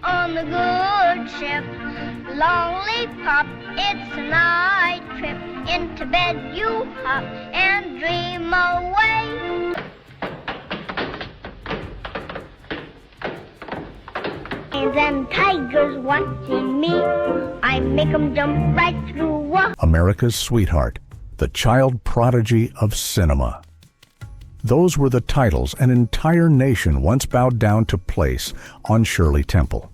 on the good ship. Lollipop, it's a night trip. Into bed you hop and dream away. Lions and tigers watching me, I make 'em jump right through a... America's sweetheart, the child prodigy of cinema. Those were the titles an entire nation once bowed down to place on Shirley Temple.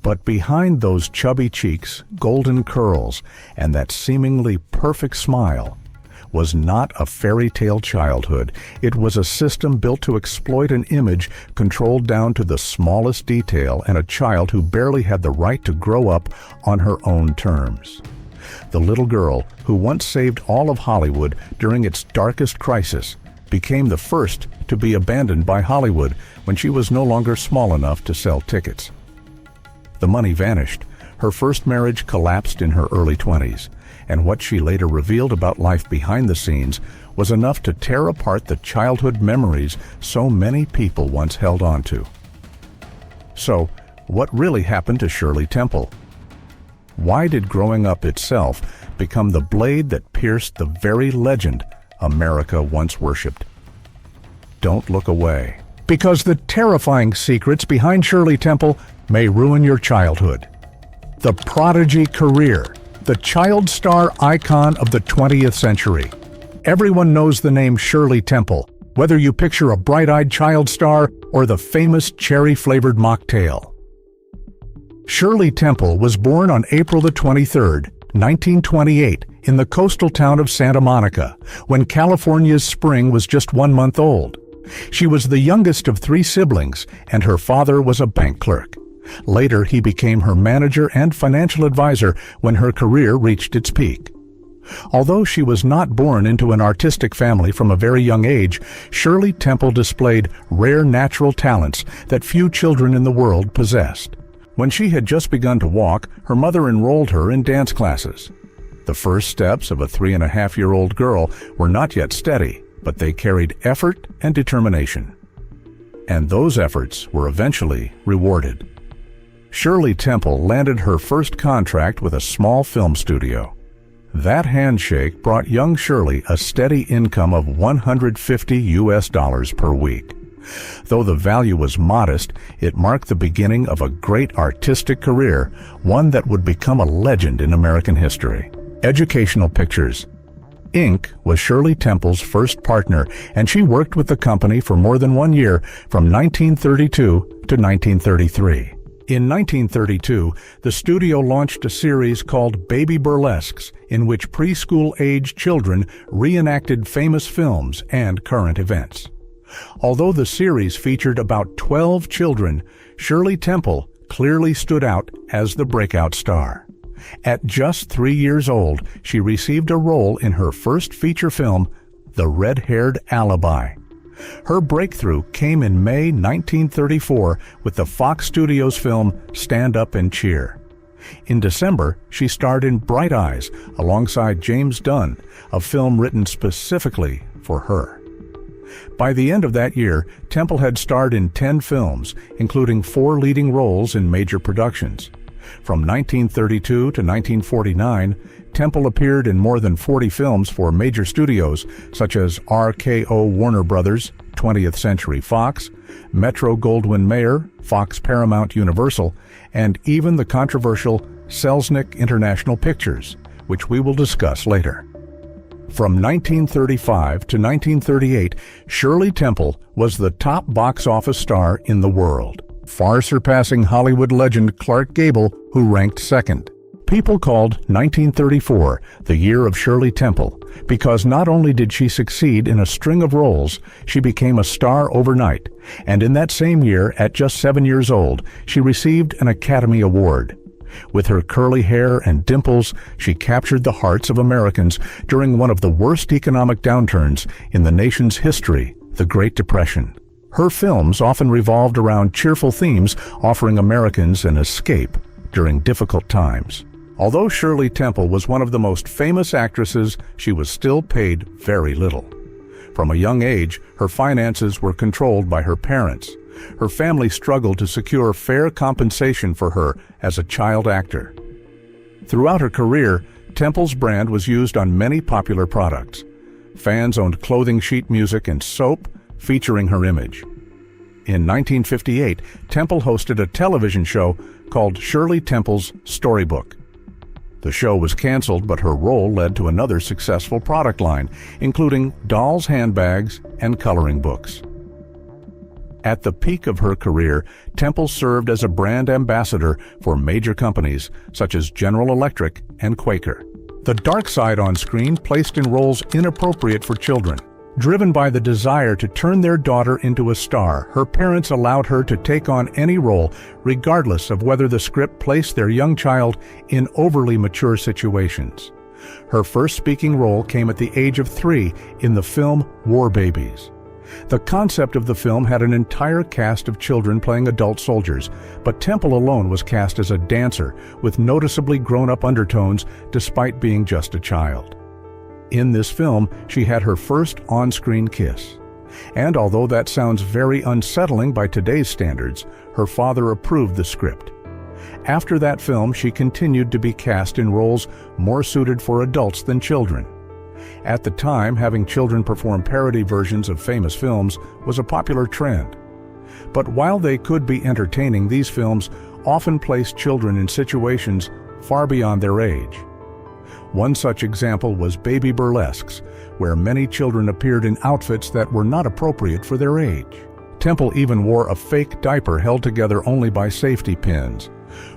But behind those chubby cheeks, golden curls, and that seemingly perfect smile was not a fairy tale childhood. It was a system built to exploit an image controlled down to the smallest detail and a child who barely had the right to grow up on her own terms. The little girl who once saved all of Hollywood during its darkest crisis became the first to be abandoned by Hollywood when she was no longer small enough to sell tickets. The money vanished. Her first marriage collapsed in her early 20s, and what she later revealed about life behind the scenes was enough to tear apart the childhood memories so many people once held on to. So, what really happened to Shirley Temple? Why did growing up itself become the blade that pierced the very legend America once worshipped? Don't look away, because the terrifying secrets behind Shirley Temple may ruin your childhood. The prodigy career, the child star icon of the 20th century. Everyone knows the name Shirley Temple, whether you picture a bright-eyed child star or the famous cherry-flavored mocktail. Shirley Temple was born on April the 23rd, 1928, in the coastal town of Santa Monica, when California's spring was just 1 month old. She was the youngest of 3 siblings, and her father was a bank clerk. Later, he became her manager and financial advisor when her career reached its peak. Although she was not born into an artistic family from a very young age, Shirley Temple displayed rare natural talents that few children in the world possessed. When she had just begun to walk, her mother enrolled her in dance classes. The first steps of a 3.5-year-old girl were not yet steady, but they carried effort and determination. And those efforts were eventually rewarded. Shirley Temple landed her first contract with a small film studio. That handshake brought young Shirley a steady income of $150 per week. Though the value was modest, it marked the beginning of a great artistic career, one that would become a legend in American history. Educational Pictures, Inc. was Shirley Temple's first partner, and she worked with the company for more than 1 year, from 1932 to 1933. In 1932, the studio launched a series called Baby Burlesques, in which preschool-age children reenacted famous films and current events. Although the series featured about 12 children, Shirley Temple clearly stood out as the breakout star. At just 3 years old, she received a role in her first feature film, The Red-Haired Alibi. Her breakthrough came in May 1934 with the Fox Studios film Stand Up and Cheer. In December, she starred in Bright Eyes alongside James Dunn, a film written specifically for her. By the end of that year, Temple had starred in 10 films, including 4 leading roles in major productions. From 1932 to 1949, Temple appeared in more than 40 films for major studios such as RKO Warner Brothers, 20th Century Fox, Metro-Goldwyn-Mayer, Fox Paramount Universal, and even the controversial Selznick International Pictures, which we will discuss later. From 1935 to 1938, Shirley Temple was the top box office star in the world, far surpassing Hollywood legend Clark Gable, who ranked second. People called 1934 the year of Shirley Temple because not only did she succeed in a string of roles, she became a star overnight, and in that same year, at just 7 years old, she received an Academy Award. With her curly hair and dimples, she captured the hearts of Americans during one of the worst economic downturns in the nation's history, the Great Depression. Her films often revolved around cheerful themes, offering Americans an escape during difficult times. Although Shirley Temple was one of the most famous actresses, she was still paid very little. From a young age, her finances were controlled by her parents, Her family struggled to secure fair compensation for her as a child actor. Throughout her career, Temple's brand was used on many popular products. Fans owned clothing sheet music and soap featuring her image. In 1958, Temple hosted a television show called Shirley Temple's Storybook. The show was canceled, but her role led to another successful product line, including dolls' handbags and coloring books. At the peak of her career, Temple served as a brand ambassador for major companies such as General Electric and Quaker. The dark side on screen placed in roles inappropriate for children. Driven by the desire to turn their daughter into a star, her parents allowed her to take on any role, regardless of whether the script placed their young child in overly mature situations. Her first speaking role came at the age of 3 in the film War Babies. The concept of the film had an entire cast of children playing adult soldiers, but Temple alone was cast as a dancer with noticeably grown-up undertones despite being just a child. In this film, she had her first on-screen kiss. And although that sounds very unsettling by today's standards, her father approved the script. After that film, she continued to be cast in roles more suited for adults than children. At the time, having children perform parody versions of famous films was a popular trend. But while they could be entertaining, these films often placed children in situations far beyond their age. One such example was baby burlesques, where many children appeared in outfits that were not appropriate for their age. Temple even wore a fake diaper held together only by safety pins.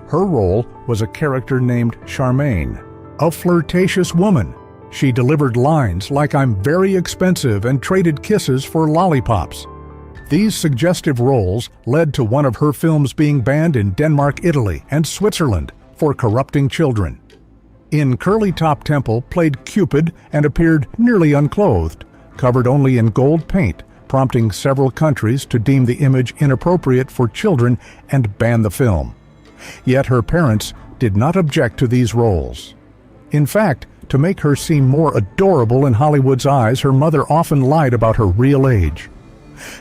Her role was a character named Charmaine, a flirtatious woman. She delivered lines like "I'm very expensive" and traded kisses for lollipops. These suggestive roles led to one of her films being banned in Denmark, Italy, and Switzerland for corrupting children. In Curly Top, Temple played Cupid and appeared nearly unclothed, covered only in gold paint, prompting several countries to deem the image inappropriate for children and ban the film. Yet her parents did not object to these roles. In fact, to make her seem more adorable in Hollywood's eyes, her mother often lied about her real age.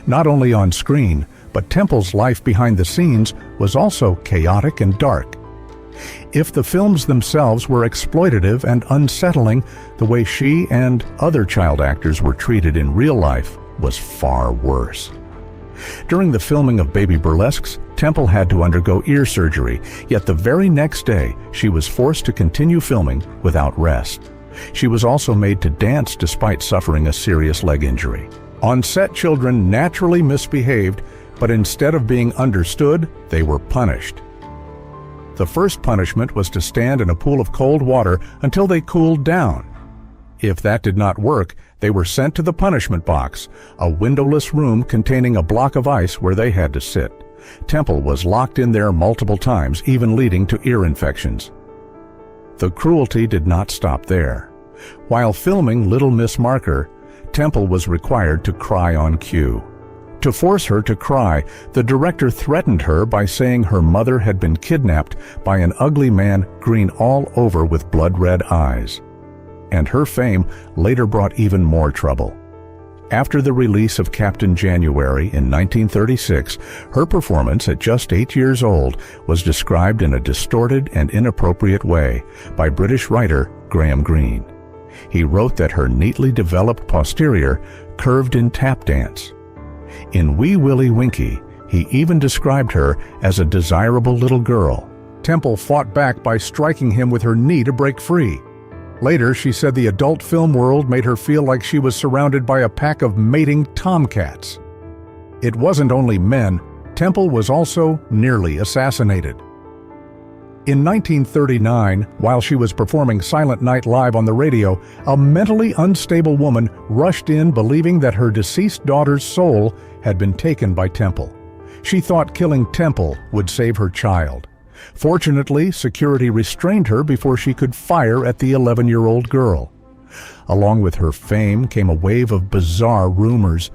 Not only on screen, but Temple's life behind the scenes was also chaotic and dark. If the films themselves were exploitative and unsettling, the way she and other child actors were treated in real life was far worse. During the filming of Baby Burlesques, Temple had to undergo ear surgery, yet the very next day she was forced to continue filming without rest. She was also made to dance despite suffering a serious leg injury. On set, children naturally misbehaved, but instead of being understood, they were punished. The first punishment was to stand in a pool of cold water until they cooled down. If that did not work, they were sent to the punishment box, a windowless room containing a block of ice where they had to sit. Temple was locked in there multiple times, even leading to ear infections. The cruelty did not stop there. While filming Little Miss Marker, Temple was required to cry on cue. To force her to cry, the director threatened her by saying her mother had been kidnapped by an ugly man green all over with blood-red eyes. And her fame later brought even more trouble. After the release of Captain January in 1936, her performance at just 8 years old was described in a distorted and inappropriate way by British writer Graham Greene. He wrote that her neatly developed posterior curved in tap dance. In Wee Willie Winkie, he even described her as a desirable little girl. Temple fought back by striking him with her knee to break free. Later, she said the adult film world made her feel like she was surrounded by a pack of mating tomcats. It wasn't only men. Temple was also nearly assassinated. In 1939, while she was performing Silent Night Live on the radio, a mentally unstable woman rushed in believing that her deceased daughter's soul had been taken by Temple. She thought killing Temple would save her child. Fortunately, security restrained her before she could fire at the 11-year-old girl. Along with her fame came a wave of bizarre rumors.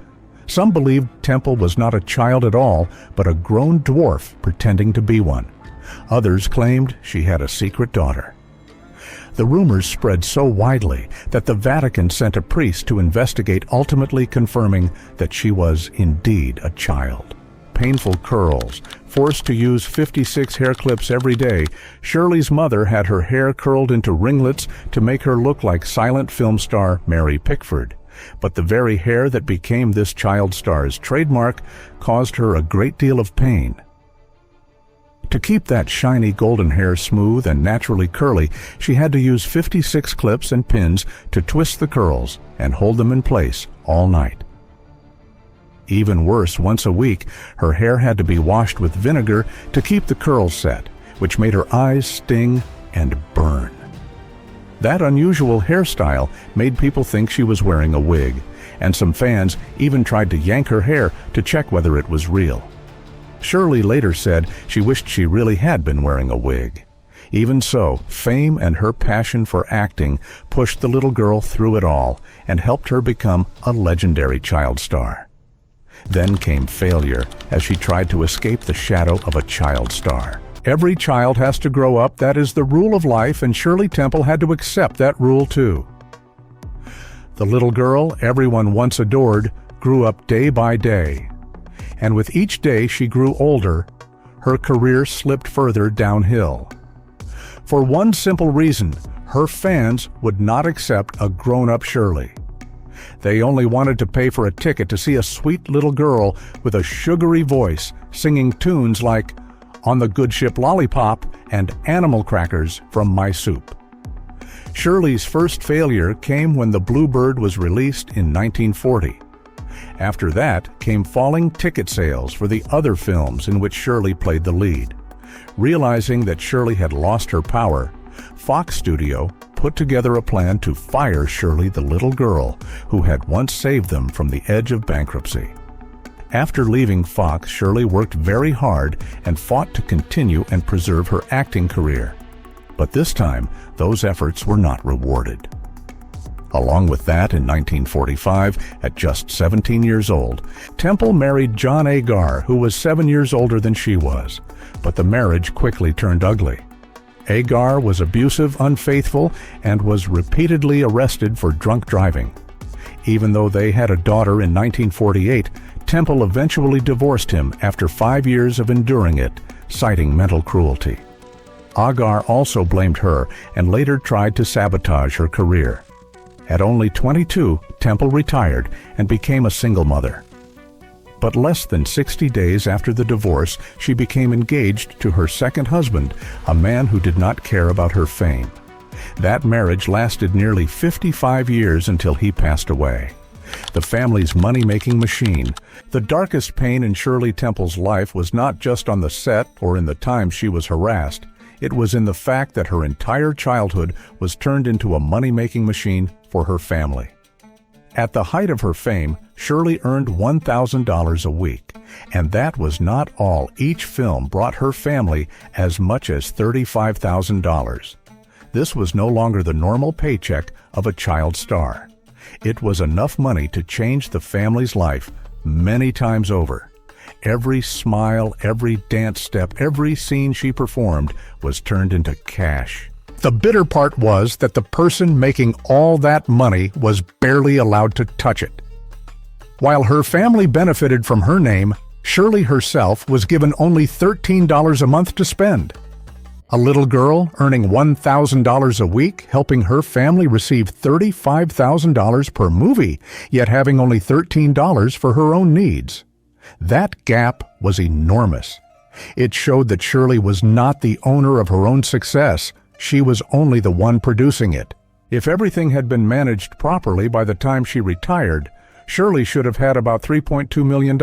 Some believed Temple was not a child at all, but a grown dwarf pretending to be one. Others claimed she had a secret daughter. The rumors spread so widely that the Vatican sent a priest to investigate, ultimately confirming that she was indeed a child. painful curls. Forced to use 56 hair clips every day, Shirley's mother had her hair curled into ringlets to make her look like silent film star Mary Pickford. But the very hair that became this child star's trademark caused her a great deal of pain. To keep that shiny golden hair smooth and naturally curly, she had to use 56 clips and pins to twist the curls and hold them in place all night. Even worse, once a week, her hair had to be washed with vinegar to keep the curls set, which made her eyes sting and burn. That unusual hairstyle made people think she was wearing a wig, and some fans even tried to yank her hair to check whether it was real. Shirley later said she wished she really had been wearing a wig. Even so, fame and her passion for acting pushed the little girl through it all and helped her become a legendary child star. Then came failure as she tried to escape the shadow of a child star. Every child has to grow up. That is the rule of life, and Shirley Temple had to accept that rule too. The little girl everyone once adored grew up day by day. And with each day she grew older, her career slipped further downhill. For one simple reason, her fans would not accept a grown-up Shirley. They only wanted to pay for a ticket to see a sweet little girl with a sugary voice singing tunes like On the Good Ship Lollipop and Animal Crackers from My Soup. Shirley's first failure came when The Bluebird was released in 1940. After that came falling ticket sales for the other films in which Shirley played the lead. Realizing that Shirley had lost her power, Fox Studio put together a plan to fire Shirley, the little girl who had once saved them from the edge of bankruptcy. After leaving Fox, Shirley worked very hard and fought to continue and preserve her acting career. But this time, those efforts were not rewarded. Along with that, in 1945, at just 17 years old, Temple married John Agar, who was 7 years older than she was. But the marriage quickly turned ugly. Agar was abusive, unfaithful, and was repeatedly arrested for drunk driving. Even though they had a daughter in 1948, Temple eventually divorced him after 5 years of enduring it, citing mental cruelty. Agar also blamed her and later tried to sabotage her career. At only 22, Temple retired and became a single mother. But less than 60 days after the divorce, she became engaged to her second husband, a man who did not care about her fame. That marriage lasted nearly 55 years until he passed away. The family's money-making machine. The darkest pain in Shirley Temple's life was not just on the set or in the time she was harassed. It was in the fact that her entire childhood was turned into a money-making machine for her family. At the height of her fame, Shirley earned $1,000 a week, and that was not all. Each film brought her family as much as $35,000. This was no longer the normal paycheck of a child star. It was enough money to change the family's life many times over. Every smile, every dance step, every scene she performed was turned into cash. The bitter part was that the person making all that money was barely allowed to touch it. While her family benefited from her name, Shirley herself was given only $13 a month to spend. A little girl earning $1,000 a week, helping her family receive $35,000 per movie, yet having only $13 for her own needs. That gap was enormous. It showed that Shirley was not the owner of her own success. She was only the one producing it. If everything had been managed properly by the time she retired, Shirley should have had about $3.2 million.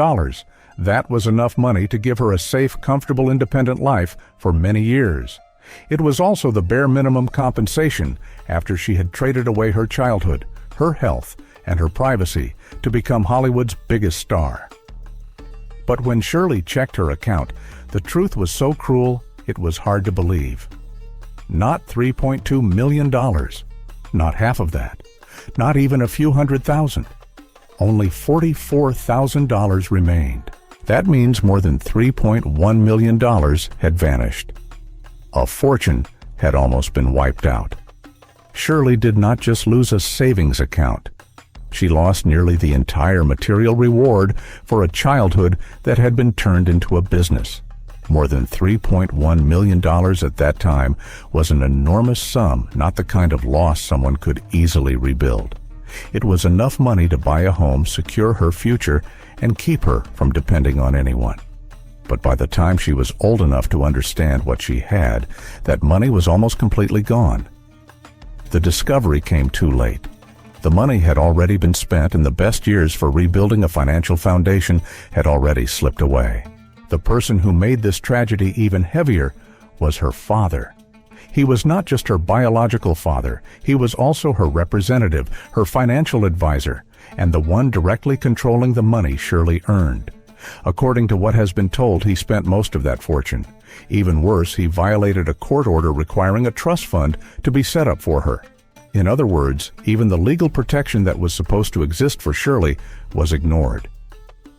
That was enough money to give her a safe, comfortable, independent life for many years. It was also the bare minimum compensation after she had traded away her childhood, her health, and her privacy to become Hollywood's biggest star. But when Shirley checked her account, the truth was so cruel it was hard to believe. Not $3.2 million. Not half of that. Not even a few $100,000. Only $44,000 remained. That means more than $3.1 million had vanished. A fortune had almost been wiped out. Shirley did not just lose a savings account. She lost nearly the entire material reward for a childhood that had been turned into a business. More than $3.1 million at that time was an enormous sum, not the kind of loss someone could easily rebuild. It was enough money to buy a home, secure her future, and keep her from depending on anyone. But by the time she was old enough to understand what she had, that money was almost completely gone. The discovery came too late. The money had already been spent, and the best years for rebuilding a financial foundation had already slipped away. The person who made this tragedy even heavier was her father. He was not just her biological father, he was also her representative, her financial advisor, and the one directly controlling the money Shirley earned. According to what has been told, he spent most of that fortune. Even worse, he violated a court order requiring a trust fund to be set up for her. In other words, even the legal protection that was supposed to exist for Shirley was ignored.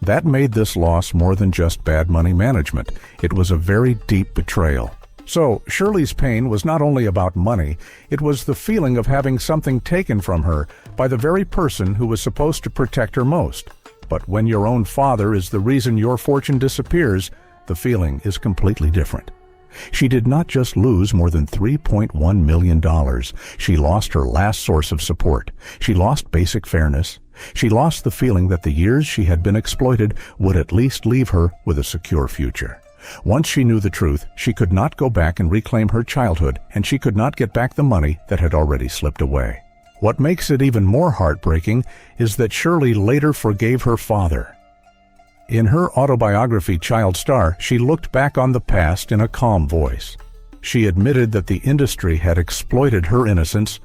That made this loss more than just bad money management. It was a very deep betrayal. So, Shirley's pain was not only about money, it was the feeling of having something taken from her by the very person who was supposed to protect her most. But when your own father is the reason your fortune disappears, the feeling is completely different. She did not just lose more than $3.1 million. She lost her last source of support. She lost basic fairness. She lost the feeling that the years she had been exploited would at least leave her with a secure future. Once she knew the truth, she could not go back and reclaim her childhood, and she could not get back the money that had already slipped away. What makes it even more heartbreaking is that Shirley later forgave her father. In her autobiography, Child Star, she looked back on the past in a calm voice. She admitted that the industry had exploited her innocence,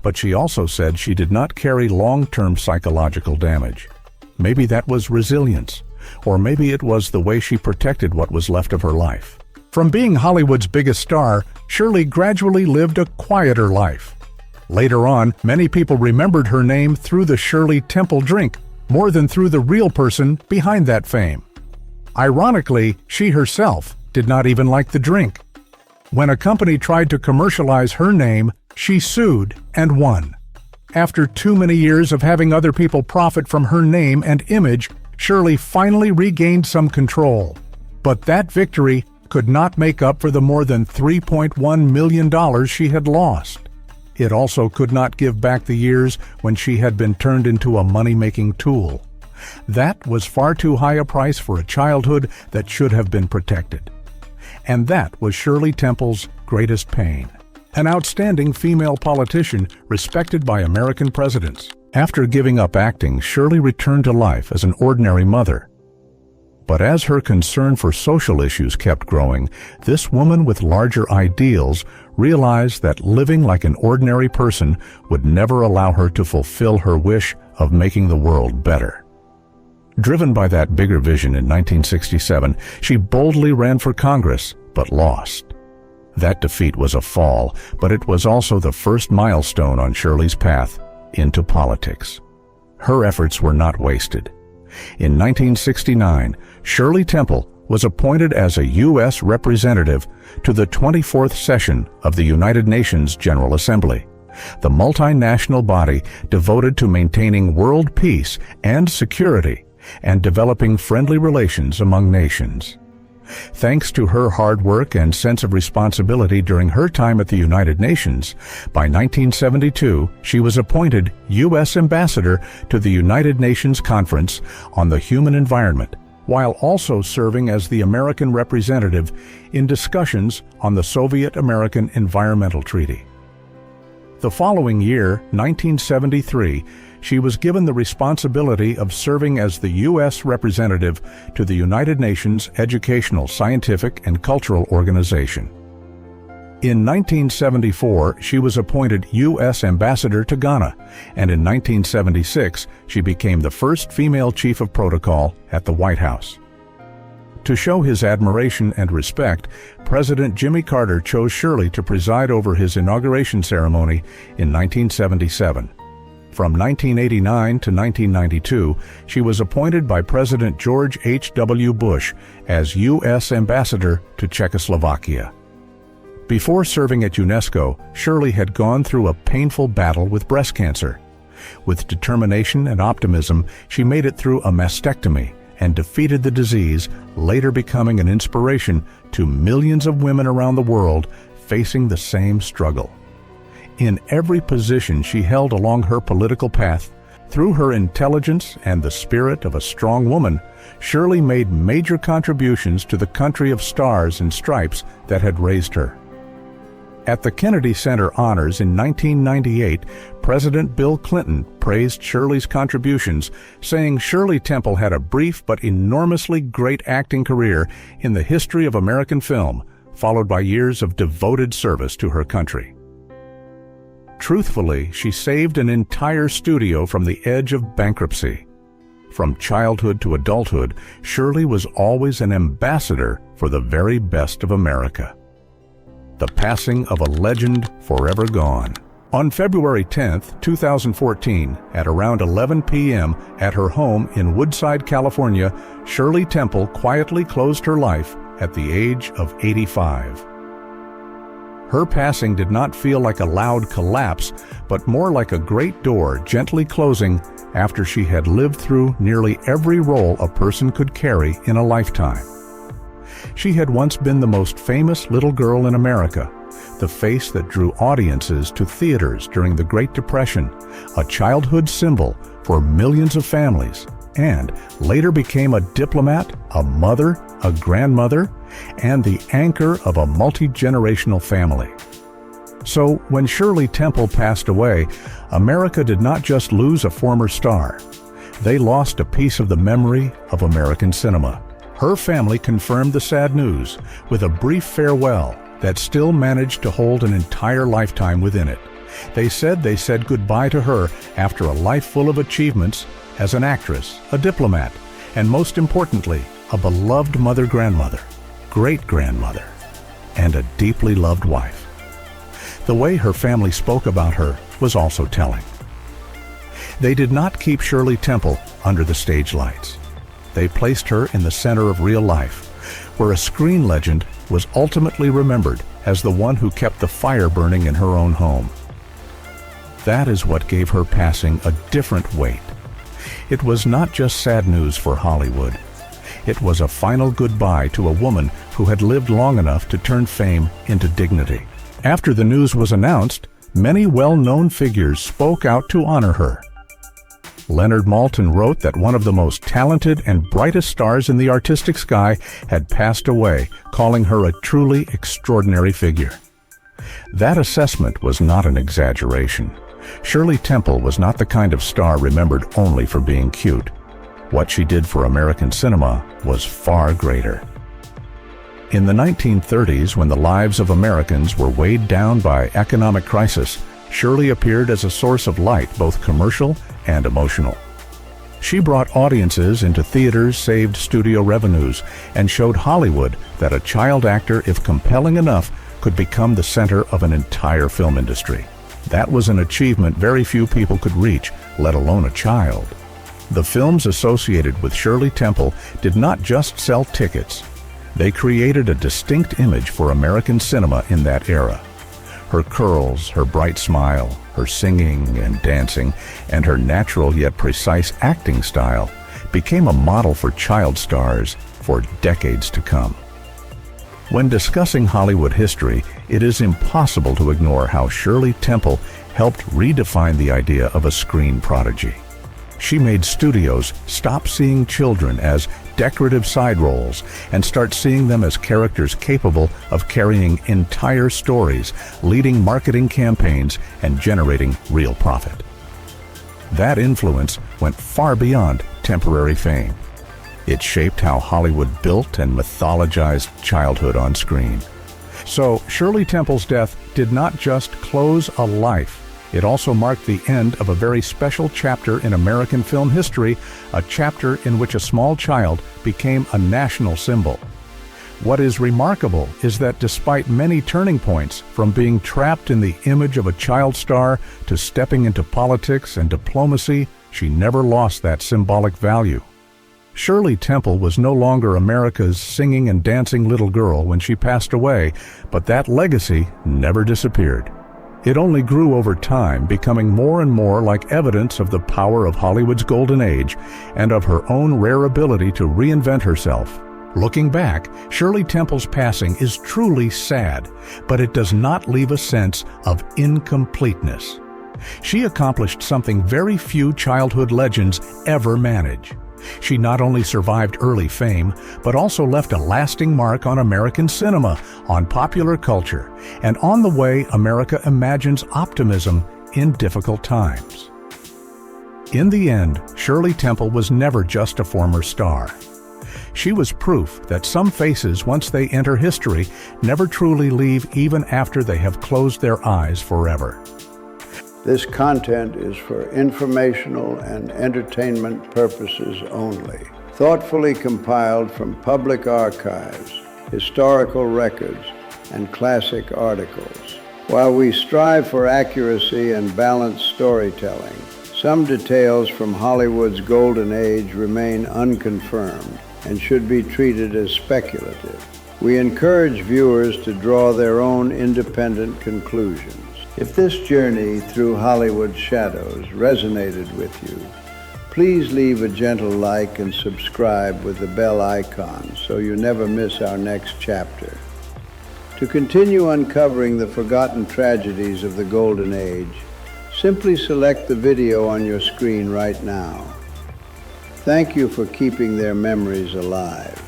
but she also said she did not carry long-term psychological damage. Maybe that was resilience, or maybe it was the way she protected what was left of her life. From being Hollywood's biggest star, Shirley gradually lived a quieter life. Later on, many people remembered her name through the Shirley Temple drink, more than through the real person behind that fame. Ironically, she herself did not even like the drink. When a company tried to commercialize her name, she sued and won. After too many years of having other people profit from her name and image, Shirley finally regained some control. But that victory could not make up for the more than $3.1 million she had lost. It also could not give back the years when she had been turned into a money-making tool. That was far too high a price for a childhood that should have been protected. And that was Shirley Temple's greatest pain. An outstanding female politician respected by American presidents. After giving up acting, Shirley returned to life as an ordinary mother. But as her concern for social issues kept growing, this woman with larger ideals realized that living like an ordinary person would never allow her to fulfill her wish of making the world better. Driven by that bigger vision in 1967, she boldly ran for Congress, but lost. That defeat was a fall, but it was also the first milestone on Shirley's path into politics. Her efforts were not wasted. In 1969, Shirley Temple was appointed as a U.S. representative to the 24th session of the United Nations General Assembly, the multinational body devoted to maintaining world peace and security and developing friendly relations among nations. Thanks to her hard work and sense of responsibility during her time at the United Nations, by 1972 she was appointed U.S. Ambassador to the United Nations Conference on the Human Environment, while also serving as the American representative in discussions on the Soviet-American Environmental Treaty. The following year, 1973, she was given the responsibility of serving as the U.S. representative to the United Nations Educational, Scientific, and Cultural Organization. In 1974, she was appointed U.S. Ambassador to Ghana, and in 1976, she became the first female Chief of Protocol at the White House. To show his admiration and respect, President Jimmy Carter chose Shirley to preside over his inauguration ceremony in 1977. From 1989 to 1992, she was appointed by President George H.W. Bush as U.S. Ambassador to Czechoslovakia. Before serving at UNESCO, Shirley had gone through a painful battle with breast cancer. With determination and optimism, she made it through a mastectomy and defeated the disease, later becoming an inspiration to millions of women around the world facing the same struggle. In every position she held along her political path, through her intelligence and the spirit of a strong woman, Shirley made major contributions to the country of stars and stripes that had raised her. At the Kennedy Center Honors in 1998, President Bill Clinton praised Shirley's contributions, saying Shirley Temple had a brief but enormously great acting career in the history of American film, followed by years of devoted service to her country. Truthfully, she saved an entire studio from the edge of bankruptcy. From childhood to adulthood, Shirley was always an ambassador for the very best of America. The passing of a legend forever gone. On February 10, 2014, at around 11 p.m. at her home in Woodside, California, Shirley Temple quietly closed her life at the age of 85. Her passing did not feel like a loud collapse, but more like a great door gently closing after she had lived through nearly every role a person could carry in a lifetime. She had once been the most famous little girl in America, the face that drew audiences to theaters during the Great Depression, a childhood symbol for millions of families, and later became a diplomat, a mother, a grandmother, and the anchor of a multi-generational family. So when Shirley Temple passed away, America did not just lose a former star. They lost a piece of the memory of American cinema. Her family confirmed the sad news with a brief farewell that still managed to hold an entire lifetime within it. They said goodbye to her after a life full of achievements as an actress, a diplomat, and most importantly, a beloved mother-grandmother, great-grandmother, and a deeply loved wife. The way her family spoke about her was also telling. They did not keep Shirley Temple under the stage lights. They placed her in the center of real life, where a screen legend was ultimately remembered as the one who kept the fire burning in her own home. That is what gave her passing a different weight. It was not just sad news for Hollywood. It was a final goodbye to a woman who had lived long enough to turn fame into dignity. After the news was announced, many well-known figures spoke out to honor her. Leonard Maltin wrote that one of the most talented and brightest stars in the artistic sky had passed away, calling her a truly extraordinary figure. That assessment was not an exaggeration. Shirley Temple was not the kind of star remembered only for being cute. What she did for American cinema was far greater. In the 1930s, when the lives of Americans were weighed down by economic crisis, Shirley appeared as a source of light, both commercial and emotional. She brought audiences into theaters, saved studio revenues, and showed Hollywood that a child actor, if compelling enough, could become the center of an entire film industry. That was an achievement very few people could reach, let alone a child. The films associated with Shirley Temple did not just sell tickets. They created a distinct image for American cinema in that era. Her curls, her bright smile, her singing and dancing, and her natural yet precise acting style became a model for child stars for decades to come. When discussing Hollywood history, it is impossible to ignore how Shirley Temple helped redefine the idea of a screen prodigy. She made studios stop seeing children as decorative side roles and start seeing them as characters capable of carrying entire stories, leading marketing campaigns, and generating real profit. That influence went far beyond temporary fame. It shaped how Hollywood built and mythologized childhood on screen. So, Shirley Temple's death did not just close a life. It also marked the end of a very special chapter in American film history, a chapter in which a small child became a national symbol. What is remarkable is that despite many turning points, from being trapped in the image of a child star to stepping into politics and diplomacy, she never lost that symbolic value. Shirley Temple was no longer America's singing and dancing little girl when she passed away, but that legacy never disappeared. It only grew over time, becoming more and more like evidence of the power of Hollywood's golden age and of her own rare ability to reinvent herself. Looking back, Shirley Temple's passing is truly sad, but it does not leave a sense of incompleteness. She accomplished something very few childhood legends ever manage. She not only survived early fame, but also left a lasting mark on American cinema, on popular culture, and on the way America imagines optimism in difficult times. In the end, Shirley Temple was never just a former star. She was proof that some faces, once they enter history, never truly leave even after they have closed their eyes forever. This content is for informational and entertainment purposes only. Thoughtfully compiled from public archives, historical records, and classic articles. While we strive for accuracy and balanced storytelling, some details from Hollywood's golden age remain unconfirmed and should be treated as speculative. We encourage viewers to draw their own independent conclusions. If this journey through Hollywood's shadows resonated with you, please leave a gentle like and subscribe with the bell icon so you never miss our next chapter. To continue uncovering the forgotten tragedies of the Golden Age, simply select the video on your screen right now. Thank you for keeping their memories alive.